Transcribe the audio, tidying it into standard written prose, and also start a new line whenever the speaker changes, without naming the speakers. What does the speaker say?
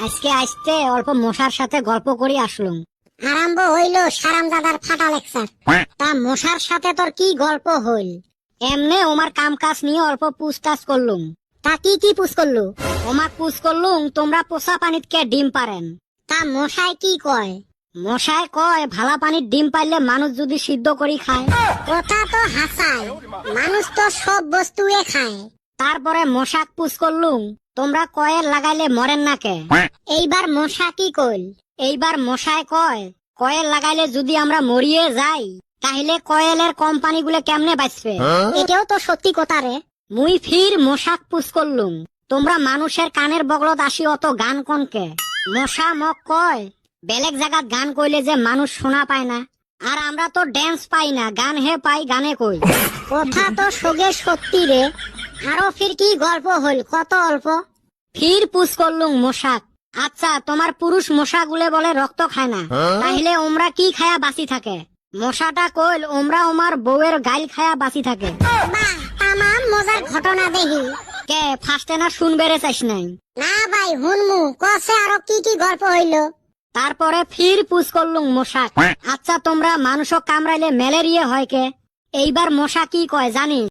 আজকে আসতে অল্প মশার সাথে গল্প করি আসলুম।
আরম্ভ হইল সারামজাদার ফাটা লেকচার।
তা মশার সাথে তোর কি গল্প হইল? এমনে ওমার কাম কাজ নিয়ে অল্প পুছতাছ করলুম।
তা কি কি পুষ করলু?
ওমাক পুছ করলুম তোমরা পোষা পানিত কে ডিম পারেন।
তা মশাই কি কয়?
মশায় কয় ভালা পানির ডিম পাইলে মানুষ যদি সিদ্ধ করি খায়।
কথা তো হাসায়, মানুষ তো সব বস্তুয়ে খায়।
তারপরে মশাক পুছ করলুম তোমরা কয়েল লাগাইলে মরেন না কে।
এইবার মশা কি কইল?
এইবার মশায় কয় কয়েল লাগাইলে যদি আমরা মরিয়ে যাই তাহলে কয়েলের কোম্পানিগুলো কেমনে বাঁচবে।
এটাও তো সত্যি কথা রে।
মুই ফির মশাক পুছ করলুম তোমরা মানুষের কানের বগলত আসি অত গান কনকে। মশা মক কয় বেলেগ জায়গাত গান কইলে যে মানুষ শোনা পায় না, আর আমরা তো ড্যান্স পাই না, গান হে পাই, গানে কই।
কথা তো সগে সত্যি রে। আরো ফির কি গল্প হইল, কত অল্প।
ফির পুছ করলুম মশাক আচ্ছা তোমার পুরুষ মশাগুলো বলে রক্ত খায় না, তাহলে ওমরা কি খায়া বাঁচি থাকে। মশাটা কইল ওমরা ওমার বউয়ের গাইল খায়া বাঁচি থাকে।
বাহ, তামাম মজার ঘটনা দেখি।
কে ফার্স্টে না শুনবেরে চাইস নাই?
না ভাই হুনমু, কসে আরো কি কি গল্প হইল।
তারপরে ফির পুছ করলুম মশাক আচ্ছা তোমরা মানুষক কামড়াইলে ম্যালেরিয়া হয় কে। এইবার মশা কি কয় জানি?